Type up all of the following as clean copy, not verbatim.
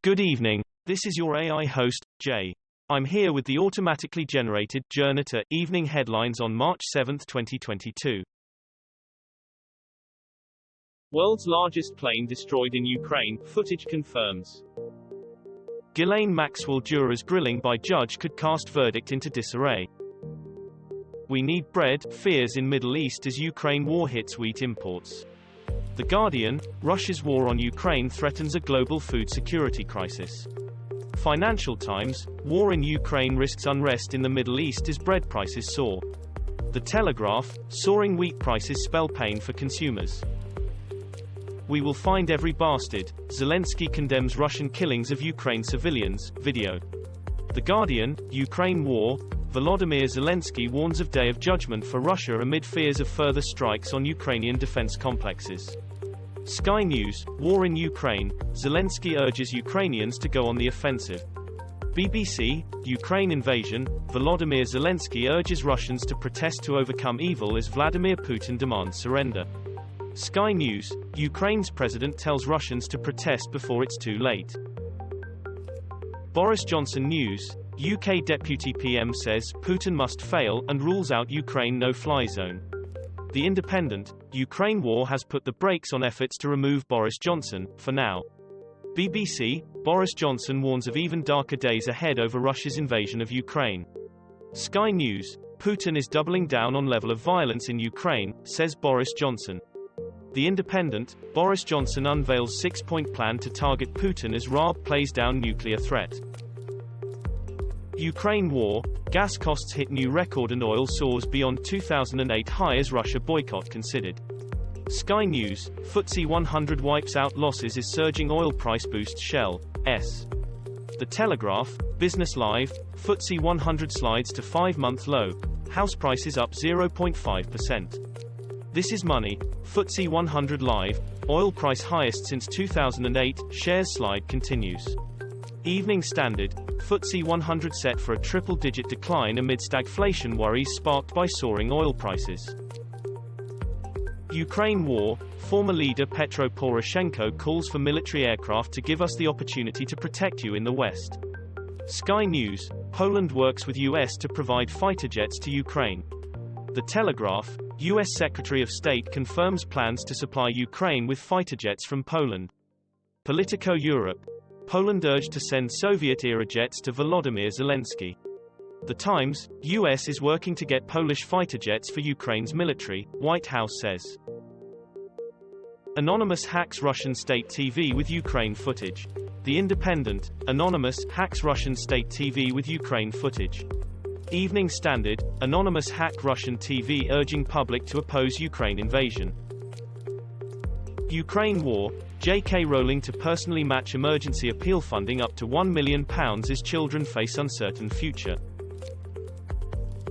Good evening, this is your AI host, Jay. I'm here with the automatically generated Journato evening headlines on March 7, 2022. World's largest plane destroyed in Ukraine, footage confirms. Ghislaine Maxwell jurors grilling by judge could cast verdict into disarray. We need bread, fears in Middle East as Ukraine war hits wheat imports. The Guardian, Russia's war on Ukraine threatens a global food security crisis. Financial Times, war in Ukraine risks unrest in the Middle East as bread prices soar. The Telegraph, soaring wheat prices spell pain for consumers. We will find every bastard, Zelensky condemns Russian killings of Ukraine civilians, video. The Guardian, Ukraine war, Volodymyr Zelensky warns of day of judgment for Russia amid fears of further strikes on Ukrainian defense complexes. Sky News, war in Ukraine, Zelensky urges Ukrainians to go on the offensive. BBC, Ukraine invasion, Volodymyr Zelensky urges Russians to protest to overcome evil as Vladimir Putin demands surrender. Sky News, Ukraine's president tells Russians to protest before it's too late. Boris Johnson News, UK Deputy PM says Putin must fail and rules out Ukraine no-fly zone. The Independent, Ukraine war has put the brakes on efforts to remove Boris Johnson, for now. BBC, Boris Johnson warns of even darker days ahead over Russia's invasion of Ukraine. Sky News, Putin is doubling down on level of violence in Ukraine, says Boris Johnson. The Independent, Boris Johnson unveils six-point plan to target Putin as Raab plays down nuclear threat. Ukraine war, gas costs hit new record and oil soars beyond 2008 high as Russia boycott considered. Sky News, FTSE 100 wipes out losses as surging oil price boosts Shell, S. The Telegraph, Business Live, FTSE 100 slides to 5-month low, house prices up 0.5%. This is Money, FTSE 100 Live, oil price highest since 2008, shares slide continues. Evening Standard, FTSE 100 set for a triple-digit decline amid stagflation worries sparked by soaring oil prices. Ukraine war, former leader Petro Poroshenko calls for military aircraft to give us the opportunity to protect you in the West. Sky News, Poland works with US to provide fighter jets to Ukraine. The Telegraph, US Secretary of State confirms plans to supply Ukraine with fighter jets from Poland. Politico Europe, Poland urged to send Soviet-era jets to Volodymyr Zelensky. The Times, US is working to get Polish fighter jets for Ukraine's military, White House says. Anonymous hacks Russian state TV with Ukraine footage. The Independent, Anonymous hacks Russian state TV with Ukraine footage. Evening Standard, Anonymous hack Russian TV urging public to oppose Ukraine invasion. Ukraine war, J.K. Rowling to personally match emergency appeal funding up to £1 million as children face uncertain future.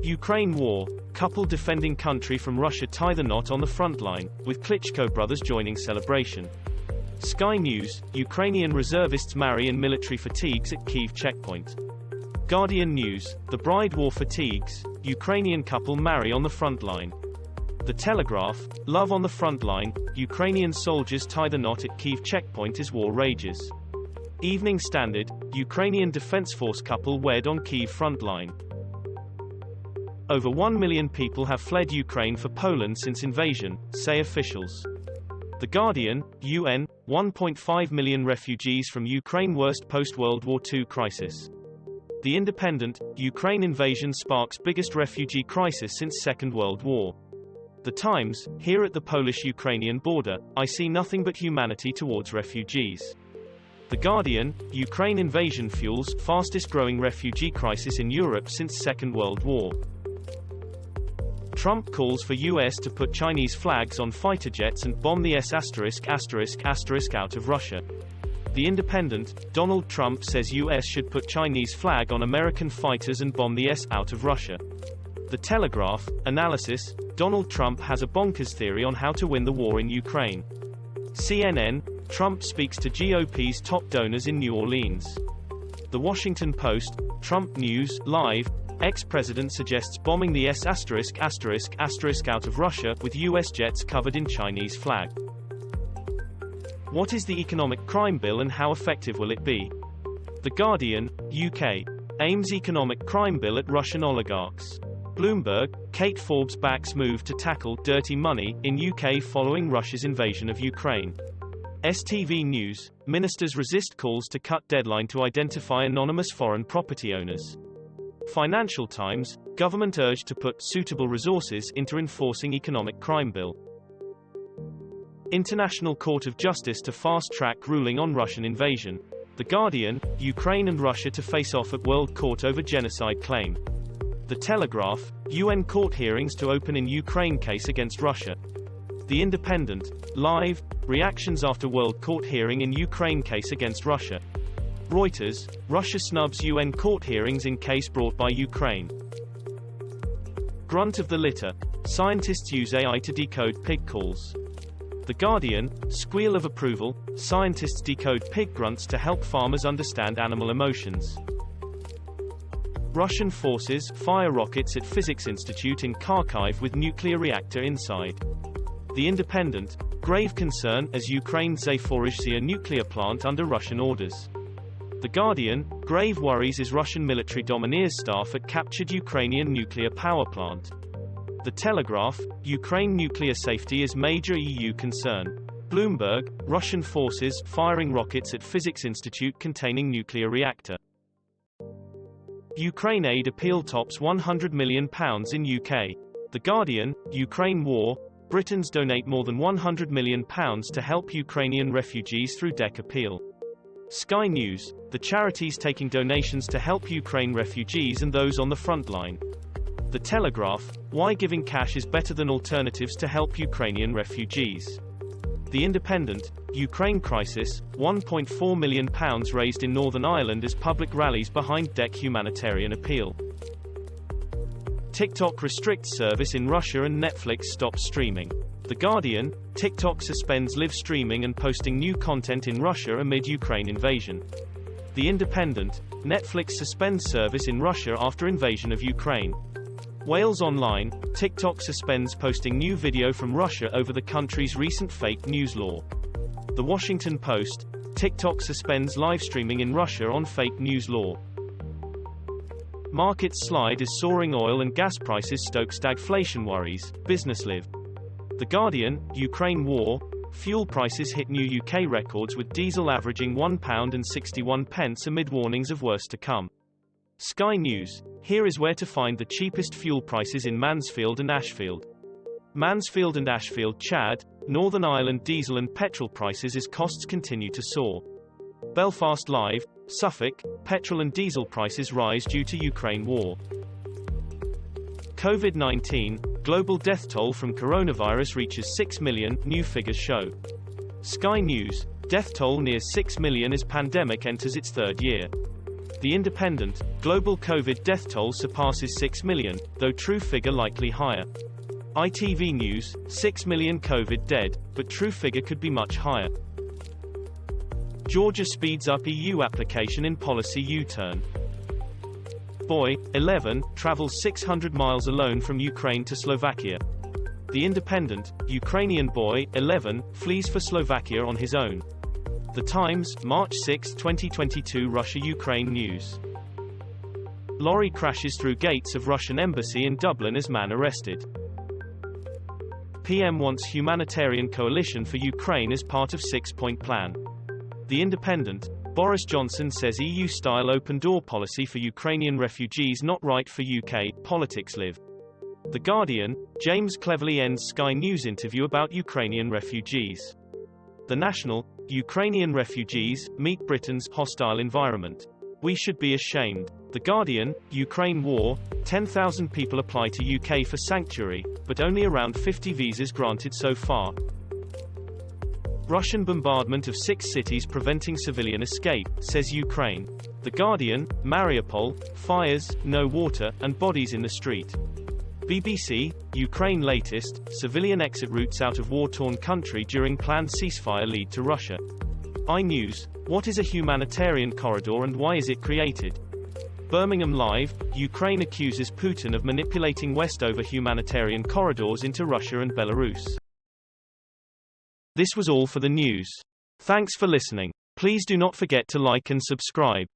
Ukraine war, couple defending country from Russia tie the knot on the front line, with Klitschko brothers joining celebration. Sky News, Ukrainian reservists marry in military fatigues at Kyiv checkpoint. Guardian News, the bride war fatigues, Ukrainian couple marry on the front line. The Telegraph, love on the front line, Ukrainian soldiers tie the knot at Kyiv checkpoint as war rages. Evening Standard, Ukrainian Defense Force couple wed on Kyiv front line. Over 1 million people have fled Ukraine for Poland since invasion, say officials. The Guardian, UN, 1.5 million refugees from Ukraine worst post-World War II crisis. The Independent, Ukraine invasion sparks biggest refugee crisis since Second World War. The Times, here at the Polish-Ukrainian border, I see nothing but humanity towards refugees. The Guardian, Ukraine invasion fuels fastest growing refugee crisis in Europe since Second World War. Trump calls for US to put Chinese flags on fighter jets and bomb the S*** out of Russia. The Independent, Donald Trump says US should put Chinese flag on American fighters and bomb the S out of Russia. The Telegraph, analysis, Donald Trump has a bonkers theory on how to win the war in Ukraine. CNN, Trump speaks to GOP's top donors in New Orleans. The Washington Post, Trump News, Live, ex-president suggests bombing the S*** out of Russia, with US jets covered in Chinese flag. What is the economic crime bill and how effective will it be? The Guardian, UK. Aims economic crime bill at Russian oligarchs. Bloomberg, Kate Forbes backs move to tackle dirty money in UK following Russia's invasion of Ukraine. STV News, ministers resist calls to cut deadline to identify anonymous foreign property owners. Financial Times, government urged to put suitable resources into enforcing economic crime bill. International Court of Justice to fast-track ruling on Russian invasion. The Guardian, Ukraine and Russia to face off at World Court over genocide claim. The Telegraph, UN court hearings to open in Ukraine case against Russia. The Independent, live, reactions after World Court hearing in Ukraine case against Russia. Reuters, Russia snubs UN court hearings in case brought by Ukraine. Grunt of the litter, scientists use AI to decode pig calls. The Guardian, squeal of approval, scientists decode pig grunts to help farmers understand animal emotions. Russian forces fire rockets at Physics Institute in Kharkiv with nuclear reactor inside. The Independent, grave concern as Ukraine Zaporizhzhia nuclear plant under Russian orders. The Guardian, grave worries as Russian military domineers staff at captured Ukrainian nuclear power plant. The Telegraph, Ukraine nuclear safety is major EU concern. Bloomberg, Russian forces firing rockets at Physics Institute containing nuclear reactor. Ukraine aid appeal tops £100 million in UK. The Guardian, Ukraine war, Britons donate more than £100 million to help Ukrainian refugees through DEC appeal. Sky News, the charities taking donations to help Ukraine refugees and those on the front line. The Telegraph, why giving cash is better than alternatives to help Ukrainian refugees. The Independent, Ukraine crisis, £1.4 million raised in Northern Ireland as public rallies behind DEC humanitarian appeal. TikTok restricts service in Russia and Netflix stops streaming. The Guardian, TikTok suspends live streaming and posting new content in Russia amid Ukraine invasion. The Independent, Netflix suspends service in Russia after invasion of Ukraine. Wales Online, TikTok suspends posting new video from Russia over the country's recent fake news law. The Washington Post, TikTok suspends live streaming in Russia on fake news law. Markets slide as soaring oil and gas prices stoke stagflation worries, Business Live. The Guardian, Ukraine war, fuel prices hit new UK records with diesel averaging £1.61 amid warnings of worse to come. Sky News, here is where to find the cheapest fuel prices in Mansfield and Ashfield. Mansfield and Ashfield Chad, Northern Ireland diesel and petrol prices as costs continue to soar. Belfast Live, Suffolk, petrol and diesel prices rise due to Ukraine war. COVID-19, global death toll from coronavirus reaches 6 million, new figures show. Sky News, death toll nears 6 million as pandemic enters its third year. The Independent, global COVID death toll surpasses 6 million, though true figure likely higher. ITV News, 6 million COVID dead, but true figure could be much higher. Georgia speeds up EU application in policy U-turn. Boy, 11, travels 600 miles alone from Ukraine to Slovakia. The Independent, Ukrainian boy, 11, flees for Slovakia on his own. The Times, March 6, 2022 Russia-Ukraine news. Lorry crashes through gates of Russian embassy in Dublin as man arrested. PM wants humanitarian coalition for Ukraine as part of six-point plan. The Independent, Boris Johnson says EU-style open-door policy for Ukrainian refugees not right for UK, Politics Live. The Guardian, James cleverly ends Sky News interview about Ukrainian refugees. The National, Ukrainian refugees meet Britain's hostile environment. We should be ashamed. The Guardian, Ukraine war, 10,000 people apply to UK for sanctuary, but only around 50 visas granted so far. Russian bombardment of 6 cities preventing civilian escape, says Ukraine. The Guardian, Mariupol, fires, no water, and bodies in the street. BBC, Ukraine latest, civilian exit routes out of war-torn country during planned ceasefire lead to Russia. iNews, what is a humanitarian corridor and why is it created? Birmingham Live, Ukraine accuses Putin of manipulating West over humanitarian corridors into Russia and Belarus. This was all for the news. Thanks for listening. Please do not forget to like and subscribe.